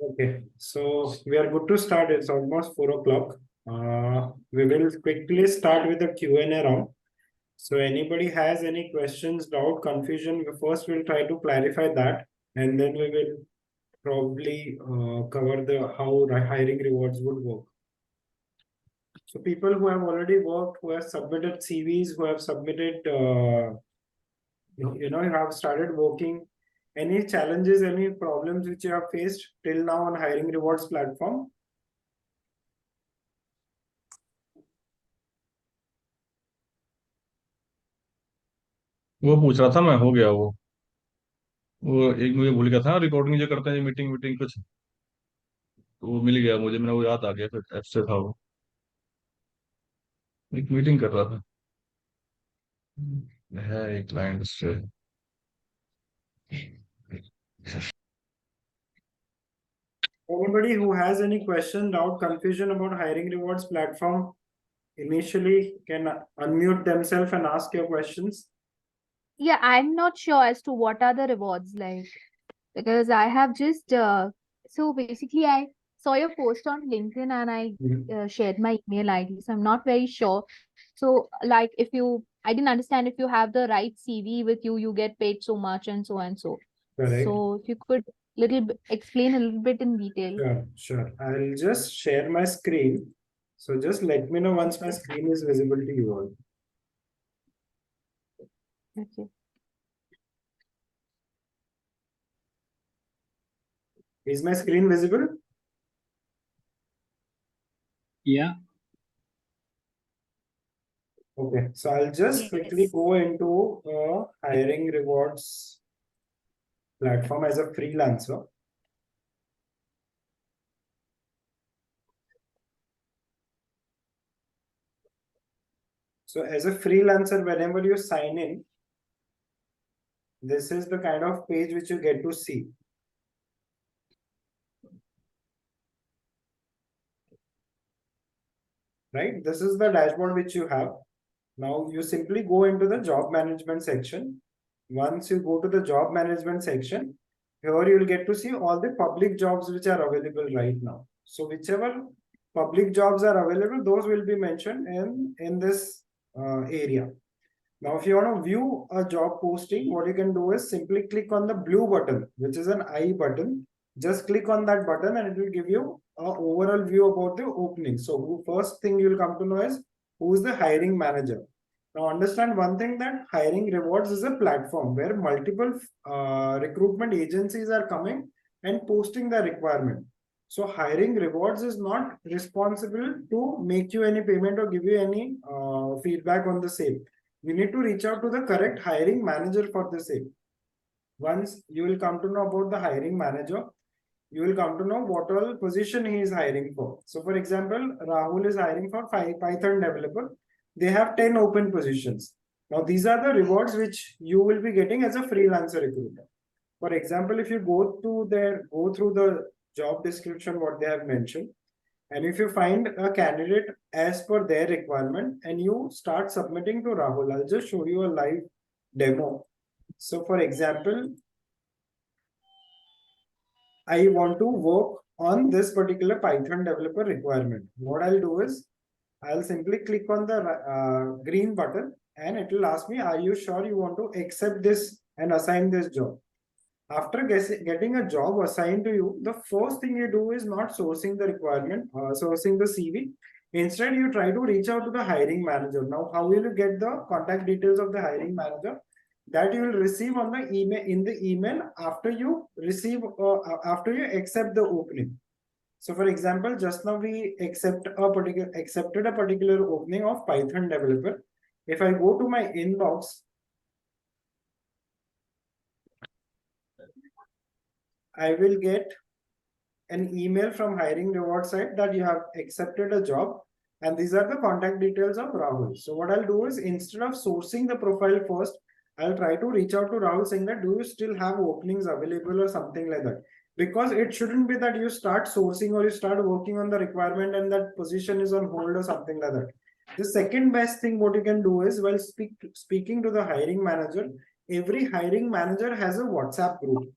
Okay, so we are good to start. It's almost 4 o'clock. We will quickly start with the Q&A round. So anybody has any questions, doubt, confusion, first we'll try to clarify that, and then we will probably cover the how hiring rewards would work. So people who have already worked, who have submitted CVs, who have submitted, have started working. Any challenges, any problems which you have faced till now on hiring rewards platform? वो पूछ रहा था मैं, हो गया वो एक मुझे भूल गया था रिकॉर्डिंग जो करते हैं, मीटिंग मीटिंग कुछ, तो वो मिल गया मुझे, मैंने वो याद आ गया, फिर ऐप से था वो, एक मीटिंग कर रहा था है एक क्लाइंट से। Anybody who has any question, doubt, confusion about hiring rewards platform, initially can unmute themselves and ask your questions. Yeah, I'm not sure as to what are the rewards like, because I have just so basically I saw your post on LinkedIn and I shared my email ID, so I'm not very sure. So like if you, I didn't understand, if you have the right CV with you, you get paid so much and so and so. Correct. So if you could explain a little bit in detail. Sure. I'll just share my screen. So just let me know once my screen is visible to you all. Okay. Is my screen visible? Yeah. Okay, so I'll just quickly go into hiring rewards platform as a freelancer. So as a freelancer, whenever you sign in, this is the kind of page which you get to see. Right? This is the dashboard which you have. Now you simply go into the job management section. Once you go to the job management section, here you will get to see all the public jobs which are available right now. So whichever public jobs are available, those will be mentioned in this area. Now, if you want to view a job posting, what you can do is simply click on the blue button, which is an I button. Just click on that button and it will give you an overall view about the opening. So first thing you will come to know is who is the hiring manager. Now understand one thing, that hiring rewards is a platform where multiple recruitment agencies are coming and posting the requirement. So hiring rewards is not responsible to make you any payment or give you any feedback on the same. You need to reach out to the correct hiring manager for the same. Once you will come to know about the hiring manager, you will come to know what all position he is hiring for. So for example, Rahul is hiring for Python developer. They have 10 open positions. Now these are the rewards which you will be getting as a freelancer recruiter. For example, if you go through the job description, what they have mentioned, and if you find a candidate as per their requirement and you start submitting to Rahul, I'll just show you a live demo. So for example, I want to work on this particular Python developer requirement. What I'll do is I'll simply click on the green button and it will ask me, are you sure you want to accept this and assign this job? After getting a job assigned to you, the first thing you do is not sourcing the requirement, sourcing the CV. Instead, you try to reach out to the hiring manager. Now, how will you get the contact details of the hiring manager? That you will receive on the email, in the email after you receive, after you accept the opening. So, for example, just now we accepted a particular opening of Python developer. If I go to my inbox, I will get an email from hiring reward site that you have accepted a job, and these are the contact details of Rahul. So what I'll do is, instead of sourcing the profile first, I'll try to reach out to Rahul saying that, do you still have openings available or something like that? Because it shouldn't be that you start sourcing or you start working on the requirement and that position is on hold or something like that. The second best thing what you can do is, while speaking to the hiring manager, every hiring manager has a WhatsApp group.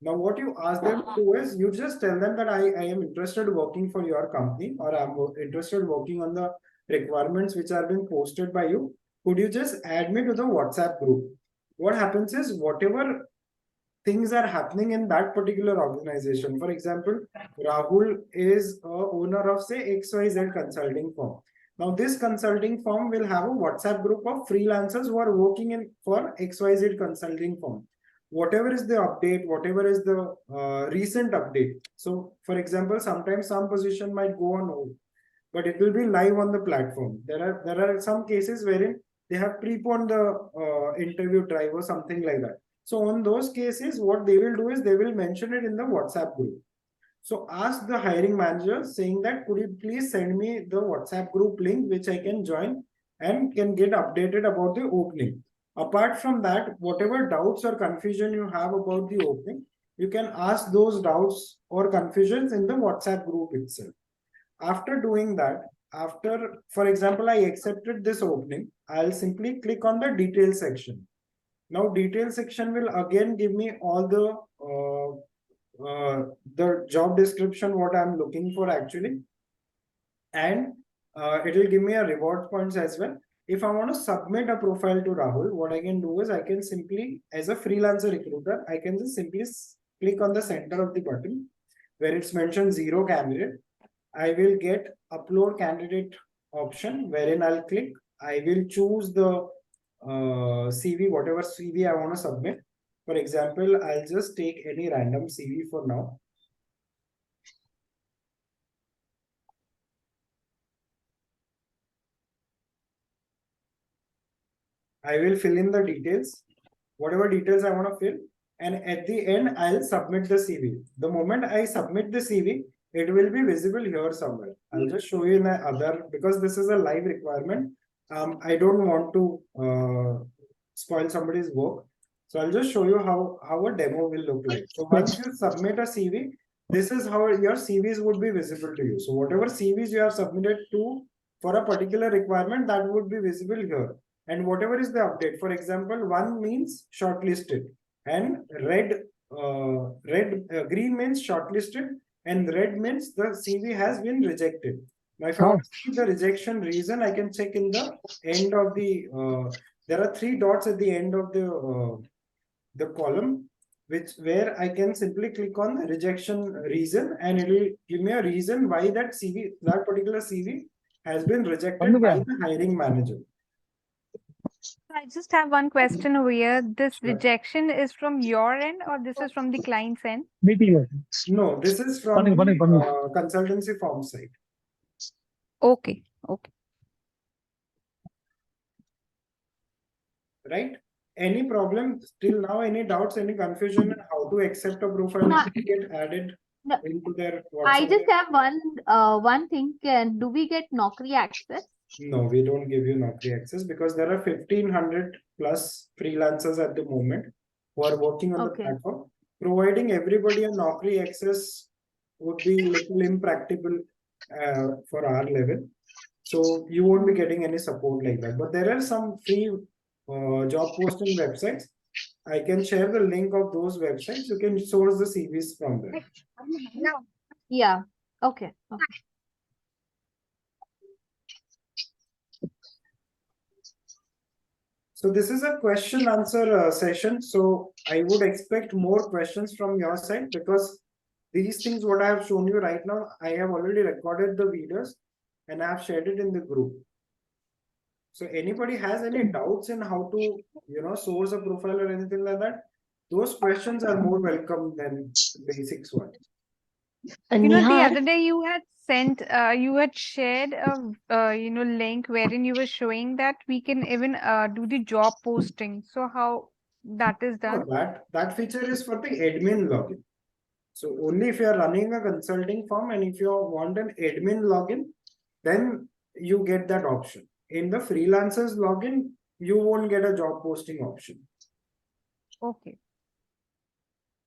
Now, what you ask them to do is you just tell them that I am interested working for your company, or I'm interested working on the requirements which are being posted by you. Could you just add me to the WhatsApp group? What happens is whatever things are happening in that particular organization. For example, Rahul is a owner of say XYZ consulting firm. Now, this consulting firm will have a WhatsApp group of freelancers who are working in for XYZ consulting firm. Whatever is the update, whatever is the recent update. So, for example, sometimes some position might go on hold, but it will be live on the platform. There are some cases wherein they have preponed the interview drive or something like that. So on those cases, what they will do is they will mention it in the WhatsApp group. So ask the hiring manager saying that, could you please send me the WhatsApp group link which I can join and can get updated about the opening. Apart from that, whatever doubts or confusion you have about the opening, you can ask those doubts or confusions in the WhatsApp group itself. After doing that, for example, I accepted this opening, I'll simply click on the details section. Now, detail section will again give me all the job description, what I'm looking for actually. And it will give me a reward points as well. If I want to submit a profile to Rahul, what I can do is I can simply, as a freelancer recruiter, I can just simply click on the center of the button where it's mentioned 0 candidate. I will get upload candidate option wherein I'll click. I will choose the CV, whatever CV I want to submit. For example, I'll just take any random CV for now. I will fill in the details, whatever details I want to fill. And at the end, I'll submit the CV. The moment I submit the CV, it will be visible here somewhere. I'll just show you in the other, because this is a live requirement. I don't want to spoil somebody's work. So I'll just show you how a demo will look like. So once you submit a CV, this is how your CVs would be visible to you. So whatever CVs you have submitted to for a particular requirement, that would be visible here. And whatever is the update, for example, 1 means shortlisted, and green means shortlisted, and red means the CV has been rejected. Now, if I want to see the rejection reason, I can check in the end of the, there are 3 dots at the end of the column, where I can simply click on the rejection reason, and it will give me a reason why that particular CV has been rejected by the hiring manager. I just have one question over here. This Sure. rejection is from your end or this is from the client's end? No, this is from the consultancy firm side. Okay. Okay. Right? Any problem till now? Any doubts? Any confusion on how to accept a profile No. and get added No. into their WhatsApp? I just have one thing. Do we get Naukri access? No, we don't give you Naukri access because there are 1,500 plus freelancers at the moment who are working on the platform. Providing everybody a Naukri access would be little impractical for our level. So you won't be getting any support like that. But there are some free job posting websites. I can share the link of those websites. You can source the CVs from there. Yeah. Okay. So this is a question answer session. So I would expect more questions from your side, because these things what I have shown you right now, I have already recorded the videos and I have shared it in the group. So anybody has any doubts in how to, source a profile or anything like that, those questions are more welcome than the basics one. The other day you had shared a link wherein you were showing that we can even do the job posting. So how that is done? No, that feature is for the admin login. So only if you are running a consulting firm and if you want an admin login, then you get that option. In the freelancers login, you won't get a job posting option. Okay.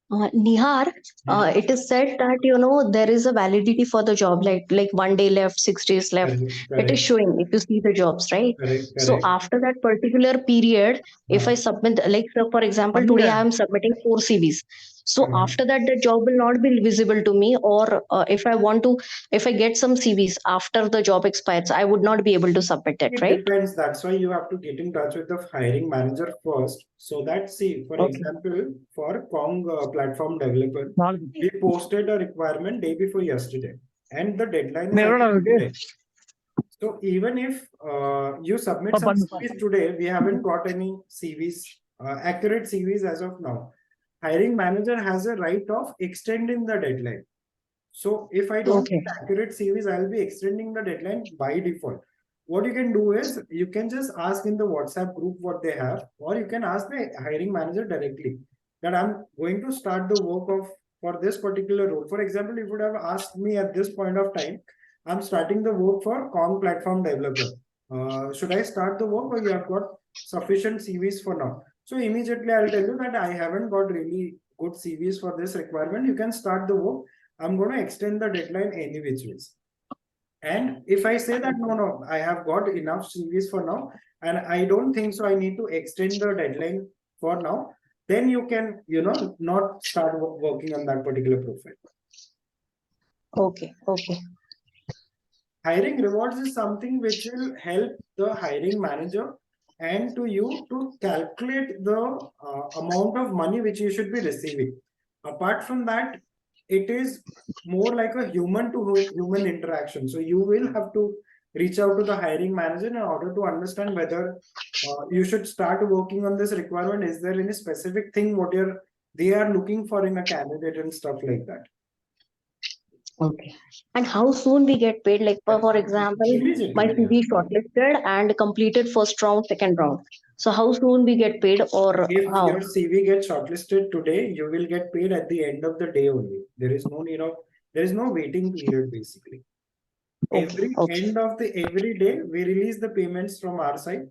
Nihar, it is said that there is a validity for the job, like 1 day left, 6 days left. It is showing if you see the jobs, right? Correct. So after that particular period, if I submit, like for example, today I am submitting 4 CVs. So after that, the job will not be visible to me. Or if I get some CVs after the job expires, I would not be able to submit it, It right? depends. That's why you have to get in touch with the hiring manager first. So that, see, for Okay. example, for Kong platform developer, we posted a requirement day before yesterday, and the deadline is actually today. So even if you submit some CVs today, we haven't got any CVs, accurate CVs as of now. Hiring manager has a right of extending the deadline. So if I don't Okay. get accurate CVs, I'll be extending the deadline by default. What you can do is you can just ask in the WhatsApp group what they have, or you can ask the hiring manager directly that I'm going to start the work of for this particular role. For example, you would have asked me at this point of time, I'm starting the work for Kong platform developer. Should I start the work, or you have got sufficient CVs for now? So immediately I'll tell you that I haven't got really good CVs for this requirement. You can start the work. I'm going to extend the deadline any which ways. And if I say that no, I have got enough CVs for now, and I don't think so, I need to extend the deadline for now, then you can, not start working on that particular profile. Okay. Okay. Hiring rewards is something which will help the hiring manager and to you to calculate the amount of money which you should be receiving. Apart from that, it is more like a human to human interaction. So you will have to reach out to the hiring manager in order to understand whether you should start working on this requirement. Is there any specific thing what they are looking for in a candidate and stuff like that? Okay. And how soon we get paid? Like for example, Immediately. my CV shortlisted and completed first round, second round. So how soon we get paid, or If how? your CV gets shortlisted today, you will get paid at the end of the day only. There is no need of, there is no waiting period basically. Okay. Okay. End of the every day, we release the payments from our side.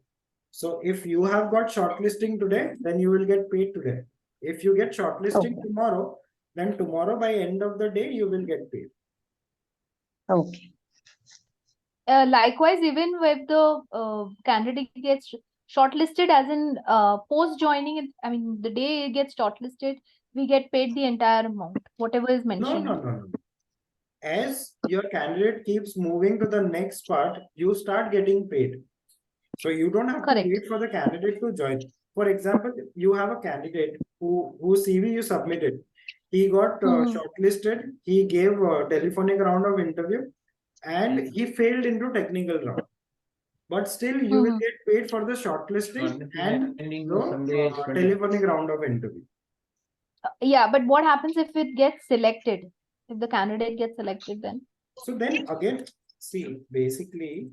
So if you have got shortlisting today, then you will get paid today. If you get shortlisting tomorrow, then tomorrow by end of the day, you will get paid. Okay. Likewise, even if the candidate gets shortlisted, as in post joining, I mean, the day it gets shortlisted, we get paid the entire amount, whatever is mentioned. No. As your candidate keeps moving to the next part, you start getting paid. So you don't have Correct. to wait for the candidate to join. For example, you have a candidate who CV you submitted. He got shortlisted. He gave a telephonic round of interview, and he failed into technical round. But still, you will get paid for the shortlisting and the telephonic round of interview. Yeah, but what happens if it gets selected? If the candidate gets selected, then? So then again, see, basically,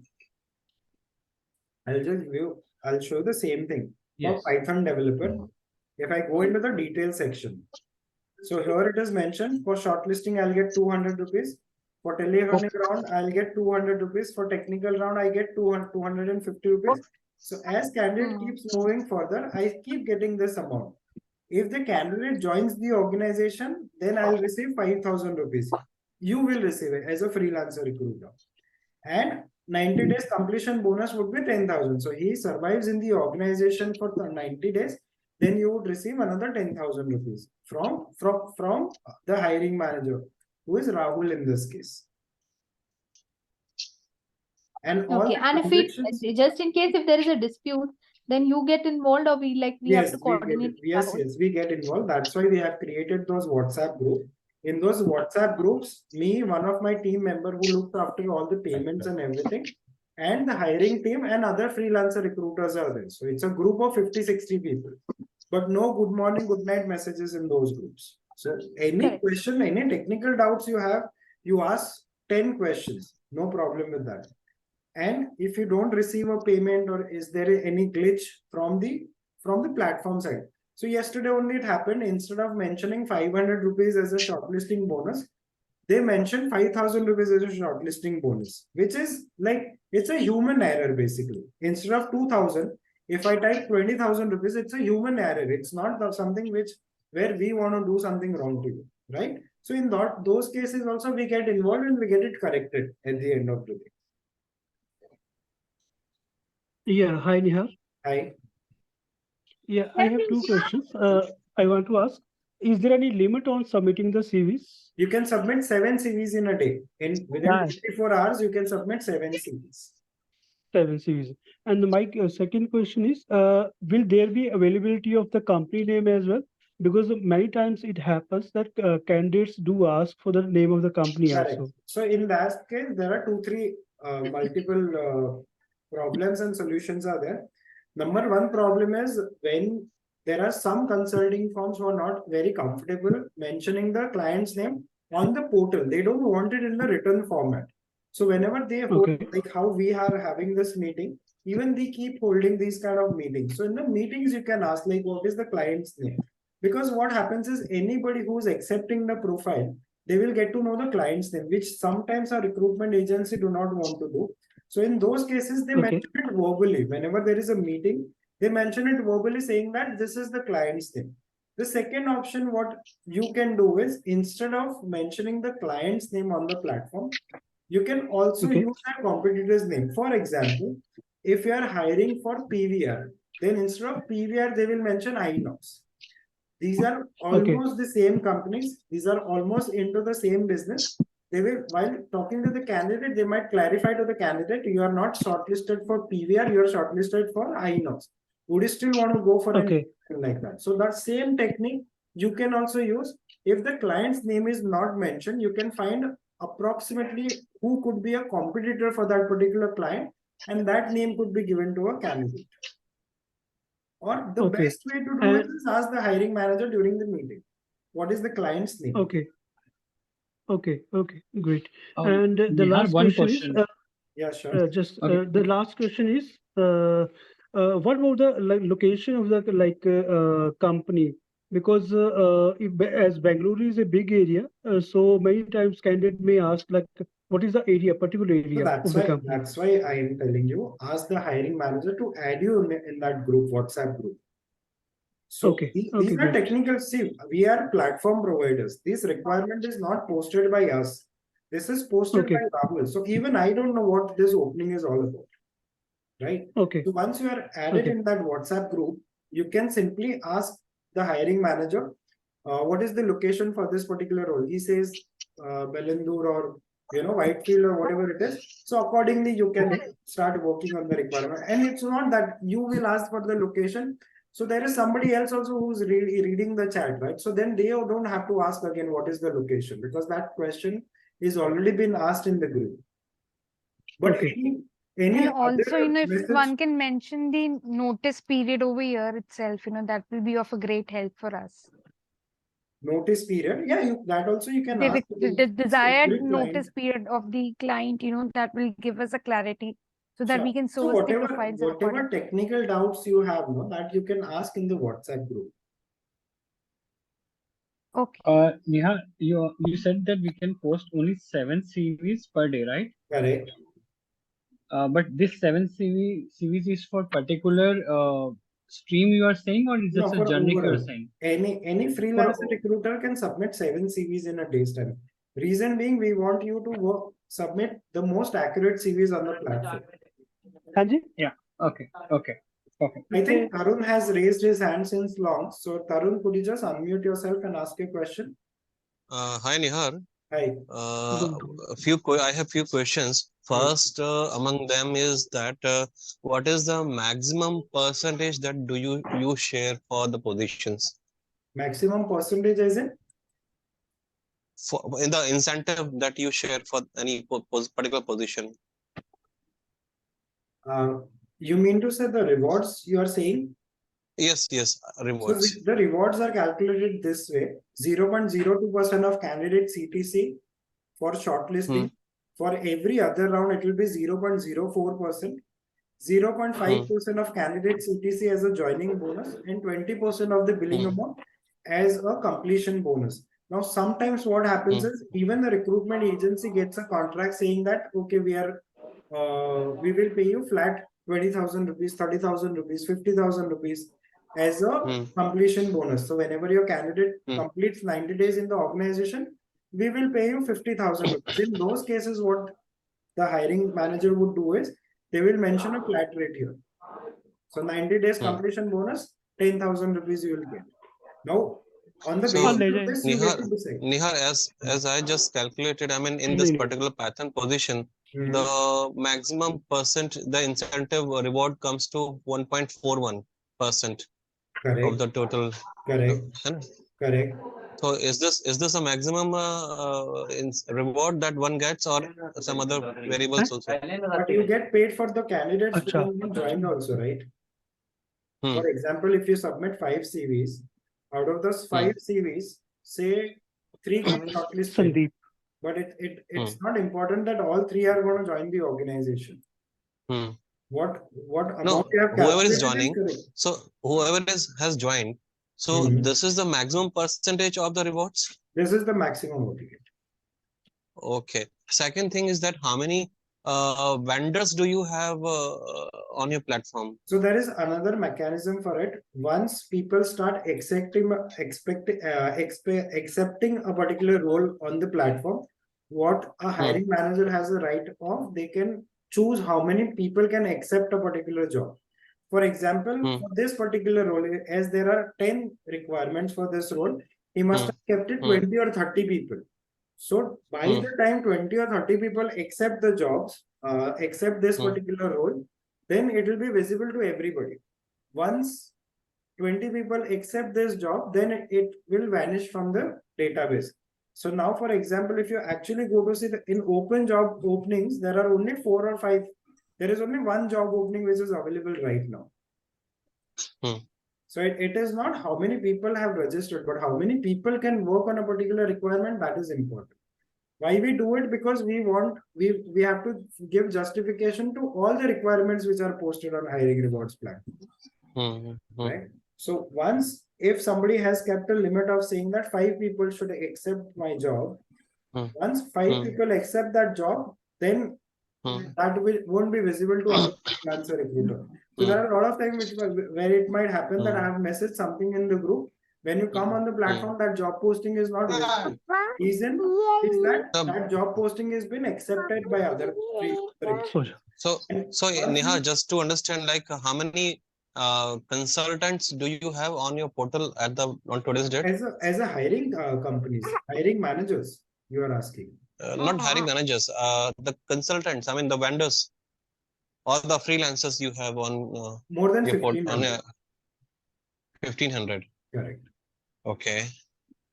I'll show the same thing. For Python developer, if I go into the details section, so here it is mentioned for shortlisting, I'll get 200 rupees. For telephonic round, I'll get 200 rupees. For technical round, I get 250 rupees. So as candidate keeps moving further, I keep getting this amount. If the candidate joins the organization, then I'll receive 5,000 rupees. You will receive it as a freelancer recruiter. And 90 days completion bonus would be 10,000. So he survives in the organization for 90 days. Then you would receive another 10,000 rupees from the hiring manager, who is Rahul in this case. And all Okay, and if just in case if there is a dispute, then you get involved, or we have to coordinate? Yes, we get involved. That's why we have created those WhatsApp groups. In those WhatsApp groups, me, one of my team member who looks after all the payments and everything, and the hiring team and other freelancer recruiters are there. So it's a group of 50-60 people. But no good morning, good night messages in those groups. So any question, any technical doubts you have, you ask 10 questions. No problem with that. And if you don't receive a payment, or is there any glitch from the platform side? So yesterday only it happened. Instead of mentioning 500 rupees as a shortlisting bonus, they mentioned 5,000 rupees as a shortlisting bonus, which is like, it's a human error basically. Instead of 2,000, if I type 20,000 rupees, it's a human error. It's not something where we want to do something wrong to you, right? So in those cases also we get involved and we get it corrected at the end of the day. Yeah, hi Nihar. Hi. Yeah, I have two questions. I want to ask. is there any limit on submitting the CVs? You can submit 7 CVs in a day. Within Yeah. 24 hours, you can submit 7 CVs. 7 CVs. And my second question is, will there be availability of the company name as well? Because many times it happens that candidates do ask for the name of the company Correct. also. So in that case, there are 2-3 multiple problems and solutions are there. Number one problem is when there are some consulting firms who are not very comfortable mentioning the client's name on the portal. They don't want it in the written format. So whenever they hold, Okay. like how we are having this meeting, even they keep holding these kind of meetings. So in the meetings, you can ask like, what is the client's name? Because what happens is anybody who is accepting the profile, they will get to know the client's name, which sometimes a recruitment agency do not want to do. So in those cases, they Okay. mention it verbally. Whenever there is a meeting, they mention it verbally saying that this is the client's name. The second option, what you can do is instead of mentioning the client's name on the platform, you can also Okay. use that competitor's name. For example, if you are hiring for PVR, then instead of PVR, they will mention INOX. These are almost the same companies. These are almost into the same business. They will, while talking to the candidate, they might clarify to the candidate, you are not shortlisted for PVR, you are shortlisted for INOX. Would you still want to go for Okay. anything like that? So that same technique you can also use. If the client's name is not mentioned, you can find approximately who could be a competitor for that particular client, and that name could be given to a candidate. Or the Okay. best way to do it is ask the hiring manager during the meeting. What is the client's name? Okay. Okay. Okay. Great. Oh, And the Nihar, last one question question. Yeah, sure. just Okay. the last question is, what about the location of the company? Because as Bangalore is a big area, so many times candidate may ask like, what is the area, particular So area of the company? that's why I am telling you, ask the hiring manager to add you in that group, WhatsApp group. So Okay. these Okay. are Great. technical. See, we are platform providers. This requirement is not posted by us. This is posted Okay. by Rahul. So even I don't know what this opening is all about. Right? Okay. So once you are added Okay. in that WhatsApp group, you can simply ask the hiring manager, what is the location for this particular role? He says Bellandur or Whitefield or whatever it is. So accordingly, you can start working on the requirement. And it's not that you will ask for the location. So there is somebody else also who's reading the chat, right? So then they don't have to ask again what is the location, because that question is already been asked in the group. But Okay. any And also, other if message? one can mention the notice period over here itself, that will be of a great help for us. Notice period, yeah, that also you can The, ask. the desired Every client. notice period of the client, that will give us a clarity so that Sure. we can So source the whatever profiles whatever accordingly. technical doubts you have, that you can ask in the WhatsApp group. Okay. Nihar, you said that we can post only 7 CVs per day, right? Correct. But this 7 CVs is for particular stream you are saying, or is No, this a for generic you are overall. saying? Any freelancer recruiter can submit 7 CVs in a day's time. Reason being, we want you to submit the most accurate CVs on the platform. Hanji? Yeah. Okay. Okay. Perfect. I think Tarun has raised his hand since long. So Tarun, could you just unmute yourself and ask a question? Hi Nihar. Hi. I have few questions. First, among them is that what is the maximum percentage that you share for the positions? Maximum percentage is in? In the incentive that you share for any particular position. You mean to say the rewards you are saying? Yes, So rewards. the rewards are calculated this way: 0.02% of candidate CTC for shortlisting. For every other round, it will be 0.04%. 0.5% of candidate CTC as a joining bonus, and 20% of the billing amount as a completion bonus. Now, sometimes what happens is even the recruitment agency gets a contract saying that, okay, we will pay you flat 20,000 rupees, 30,000 rupees, 50,000 rupees as a completion bonus. So whenever your candidate completes 90 days in the organization, we will pay you 50,000 rupees. In those cases, what the hiring manager would do is they will mention a flat rate here. So 90 days completion bonus, 10,000 rupees you will get. Now, On the So, basis of this, you get to decide. Nihar, as I just calculated, I mean, in this particular Python position, the maximum percent, the incentive reward comes to 1.41% of Correct. the total. Correct. And Correct. so, is this a maximum reward that one gets, or some other variables also? But you get paid for the candidates who have joined also, right? For example, if you submit 5 CVs, out of those 5 CVs, say 3 get shortlisted. But it's not important that all 3 are going to join the organization. What amount you have whoever is calculated joining, correct. so whoever has joined, so this is the maximum percentage of the rewards? This is the maximum what you get. Okay. Second thing is that how many vendors do you have on your platform? So there is another mechanism for it. Once people start accepting a particular role on the platform, what a hiring manager has the right of, they can choose how many people can accept a particular job. For example, for this particular role, as there are 10 requirements for this role, he must have kept it 20 or 30 people. So by the time 20 or 30 people accept the jobs, accept this particular role, then it will be visible to everybody. Once 20 people accept this job, then it will vanish from the database. So now, for example, if you actually go to see in open job openings, there are only 4 or 5. There is only 1 job opening which is available right now. So it is not how many people have registered, but how many people can work on a particular requirement, that is important. Why we do it? Because we have to give justification to all the requirements which are posted on hiring rewards platform. Right? So once, if somebody has kept a limit of saying that 5 people should accept my job, once 5 people accept that job, then that won't be visible to other freelancer recruiter. So there are a lot of times where it might happen that I have messaged something in the group. When you come on the platform, that job posting is not visible. Reason is that job posting has been accepted by other freelancers. So Neha, just to understand, like how many consultants do you have on your portal on today's date? As a hiring companies, hiring managers, you are asking. Not hiring managers, the consultants, I mean the vendors or the freelancers you have on more than your 1,500. 1,500. Correct. Okay.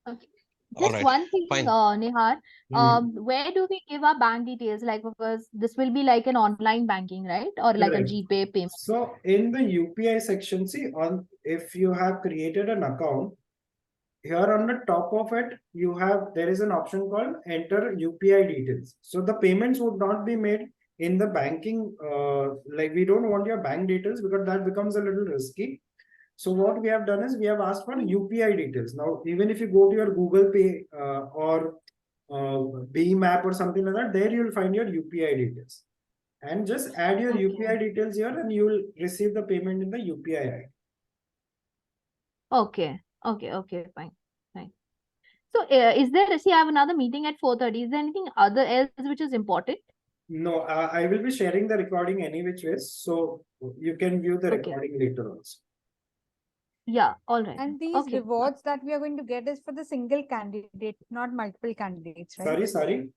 Just right. one thing, Fine. Nihar, where do we give our bank details? Like, because this will be like an online banking, right? Or like a GPay payment. So in the UPI section, see, if you have created an account, here on the top of it, there is an option called enter UPI details. So the payments would not be made in the banking, like we don't want your bank details because that becomes a little risky. So what we have done is we have asked for UPI details. Now, even if you go to your Google Pay or Beam app or something like that, there you'll find your UPI details. And just add your UPI details here and you will receive the payment in the UPI ID. Okay, fine. So is there, see, I have another meeting at 4:30. Is there anything else which is important? No, I will be sharing the recording any which ways, so you can view the recording later also. Yeah, all right. And these rewards that we are going to get is for the single candidate, not multiple candidates, right? Sorry.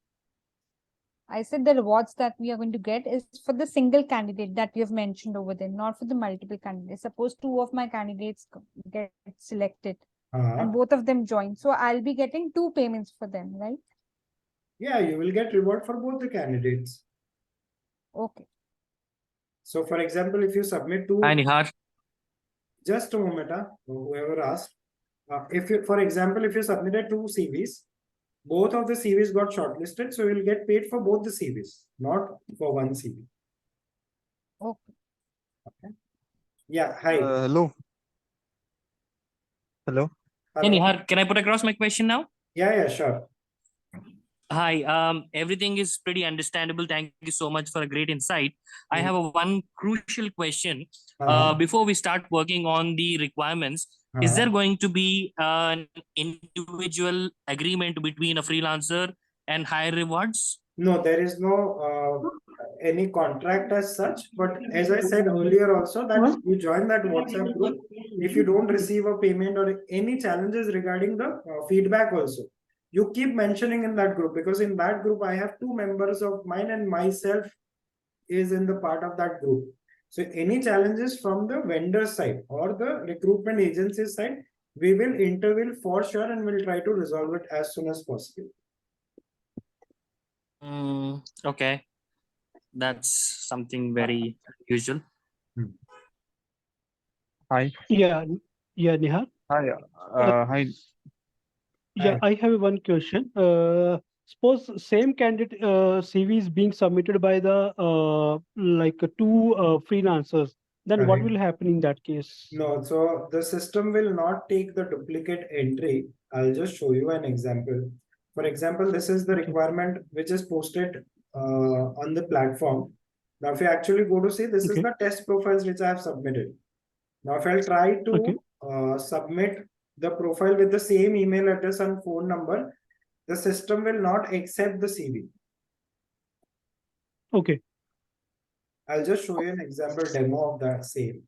I said the rewards that we are going to get is for the single candidate that you have mentioned over there, not for the multiple candidates. Suppose 2 of my candidates get selected and both of them join. So I'll be getting 2 payments for them, right? Yeah, you will get reward for both the candidates. Okay. So for example, if you submit 2... Hi, Nihar. Just a moment, whoever asked. For example, if you submitted 2 CVs, both of the CVs got shortlisted, so you'll get paid for both the CVs, not for 1 CV. Okay. Yeah, hi. Hello. Hey, Nihar, can I put across my question now? Yeah, sure. Hi, everything is pretty understandable. Thank you so much for a great insight. I have one crucial question. Before we start working on the requirements, is there going to be an individual agreement between a freelancer and higher rewards? No, there is no any contract as such, but as I said earlier also that you join that WhatsApp group. If you don't receive a payment or any challenges regarding the feedback also, you keep mentioning in that group, because in that group I have 2 members of mine and myself is in the part of that group. So any challenges from the vendor side or the recruitment agency side, we will intervene for sure and we'll try to resolve it as soon as possible. Okay, that's something very usual. Hi. Yeah, Nihar. Hi. Hi. Yeah, I have one question. Suppose same candidate CV is being submitted by the like 2 freelancers, then what Correct. will happen in that case? No, so the system will not take the duplicate entry. I'll just show you an example. For example, this is the requirement which is posted on the platform. Now, if you actually go to see, this is the test profiles which I have submitted. Now, if I'll try to submit the profile with the same email address and phone number, the system will not accept the CV. Okay. I'll just show you an example demo of that same.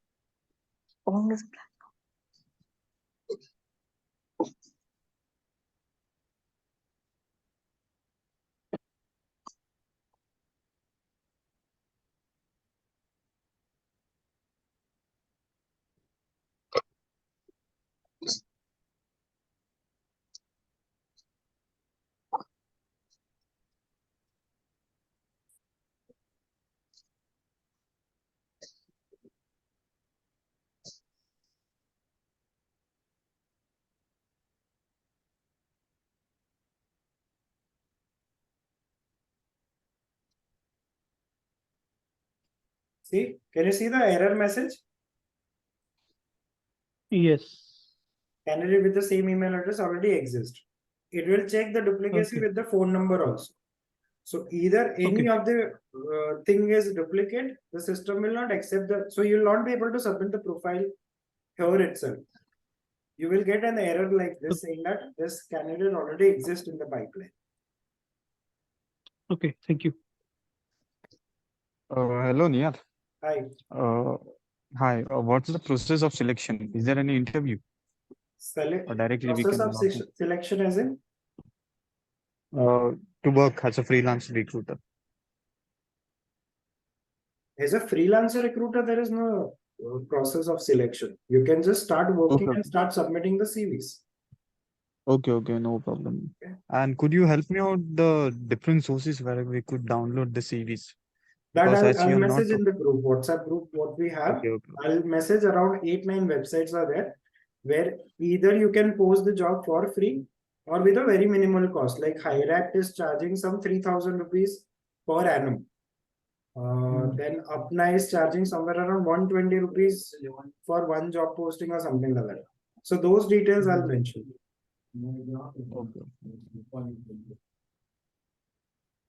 See, can you see the error message? Yes. Candidate with the same email address already exists. It will check the duplicacy with the phone number also. So either any of the thing is duplicate, the system will not accept the, so you will not be able to submit the profile here itself. You will get an error like this saying that this candidate already exists in the pipeline. Okay, thank you. Hello, Niyat. Hi. Hi. What's the process of selection? Is there any interview? Select Or directly we process can of selection as in? to work as a freelance recruiter. As a freelancer recruiter, there is no process of selection. You can just start working and start submitting the CVs. Okay, no problem. And could you help me out the different sources where we could download the CVs? That Because I'll message in the group, WhatsApp group, what we have. I'll message around 8-9 websites are there, where either you can post the job for free or with a very minimal cost. Like Hiract is charging some 3,000 rupees per annum. Then Apna is charging somewhere around 120 rupees for one job posting or something like that. So those details I'll mention.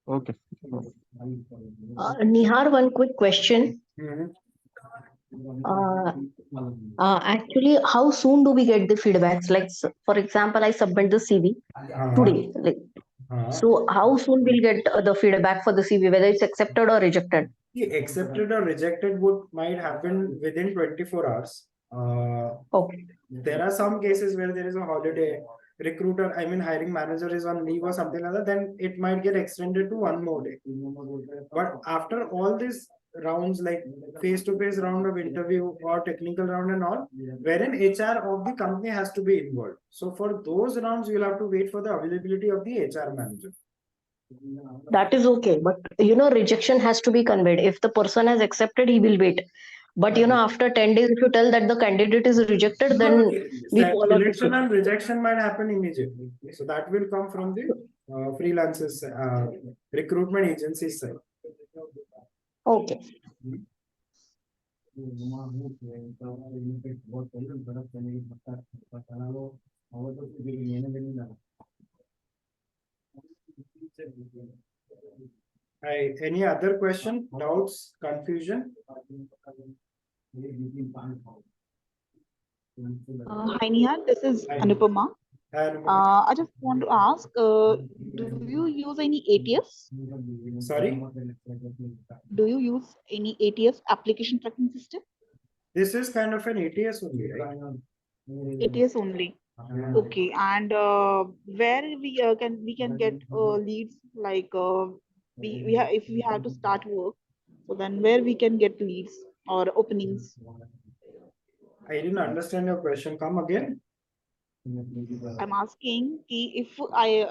Okay. Nihar, one quick question. Actually, how soon do we get the feedbacks? Like, for example, I submit the CV today. Like, so how soon we'll get the feedback for the CV, whether it's accepted or rejected? Accepted or rejected might happen within 24 hours. There are some cases where there is a holiday, hiring manager is on leave or something like that, then it might get extended to 1 more day. But after all these rounds, like face-to-face round of interview or technical round and all, wherein HR of the company has to be involved. So for those rounds, you'll have to wait for the availability of the HR manager. That is okay, but rejection has to be conveyed. If the person has accepted, he will wait. But after 10 days, if you tell that the candidate is rejected, then we follow. Selection and rejection might happen immediately. So that will come from the freelancers, recruitment agency side. Okay. Hi, any other question, doubts, confusion? Hi Nihal, this is Anupama. And I just want to ask, do you use any ATS? sorry, Do you use any ATS, application tracking system? this is kind of an ATS only, right? ATS only. Okay, and where we can get leads, like if we have to start work, so then where we can get leads or openings? I didn't understand your question. Come again. I'm asking if for I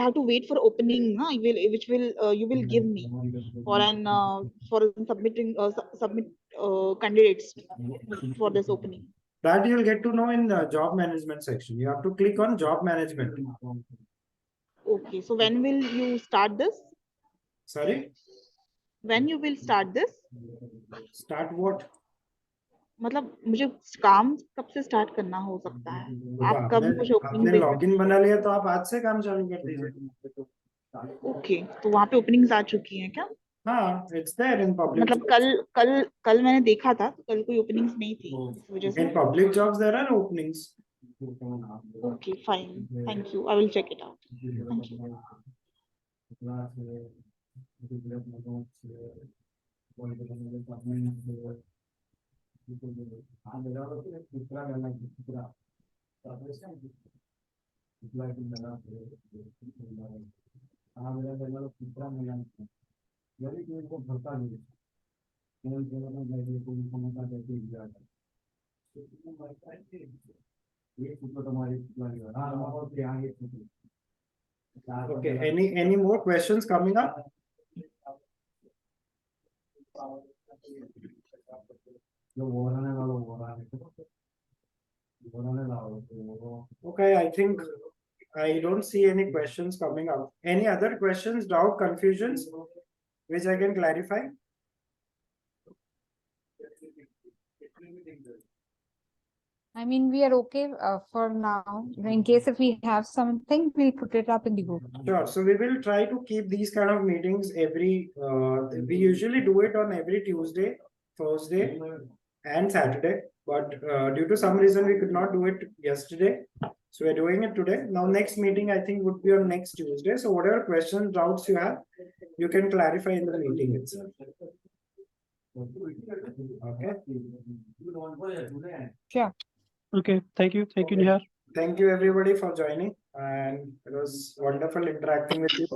have to wait for opening, which will you will give me for submitting submit candidates for this opening. That you'll get to know in the job management section. You have to click on job management. Okay, so when will you start this? Sorry, When you will start this? start what? मतलब मुझे काम कब से start करना हो सकता है? तो आप कब मुझे आपने ओपनिंग देंगे? लॉगिन बना लिया तो आप आज से काम चालू कर दीजिए. ओके, तो वहाँ पे ओपनिंग्स आ चुकी हैं क्या? हाँ, it's there in public मतलब jobs. कल मैंने देखा था, तो कल कोई ओपनिंग्स नहीं थी इस वजह से. In public jobs there are openings. Okay, fine. Thank you. I will check it out. Thank you. Okay, any more questions coming up? Okay, I think I don't see any questions coming up. Any other questions, doubt, confusions, which I can clarify? I mean, we are okay for now. In case if we have something, we'll put it up in the group. Sure. So we will try to keep these kind of meetings we usually do it on every Tuesday, Thursday, and Saturday. But due to some reason, we could not do it yesterday. So we're doing it today. Now, next meeting, I think, would be on next Tuesday. So whatever questions, doubts you have, you can clarify in the meeting itself. Okay. Sure. Okay, thank you. Thank you, Nihar. Thank you, everybody, for joining. And it was wonderful interacting with you.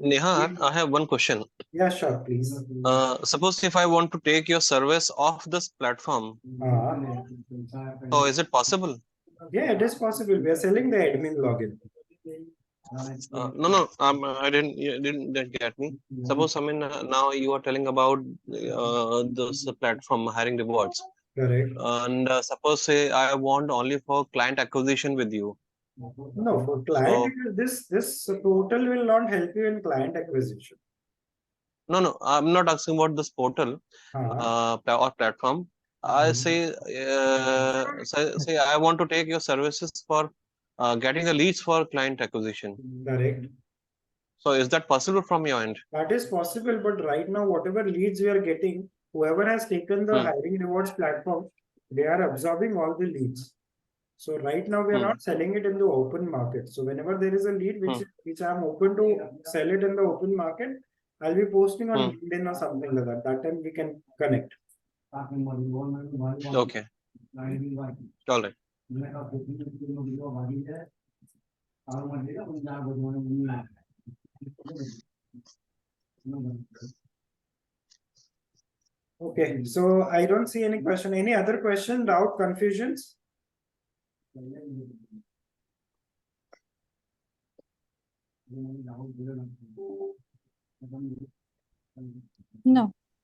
Nihar, I have one question. Yeah, sure, please. Suppose if I want to take your service off this platform, so is it possible? Yeah, it is possible. We are selling the admin login. No, you didn't get me. Suppose now you are telling about this platform hiring rewards. Correct. And suppose say I want only for client acquisition with you. No, for client, this portal will not help you in client acquisition. No, I'm not asking about this portal or platform. I say I want to take your services for getting the leads for client acquisition. Correct. So is that possible from your end? That is possible, but right now, whatever leads we are getting, whoever has taken the hiring rewards platform, they are absorbing all the leads. So right now we are not selling it in the open market. So whenever there is a lead which I'm open to sell it in the open market, I'll be posting on LinkedIn or something like that. That time we can connect. Okay. All right. Okay, so I don't see any question. Any other question, doubt, confusions? No.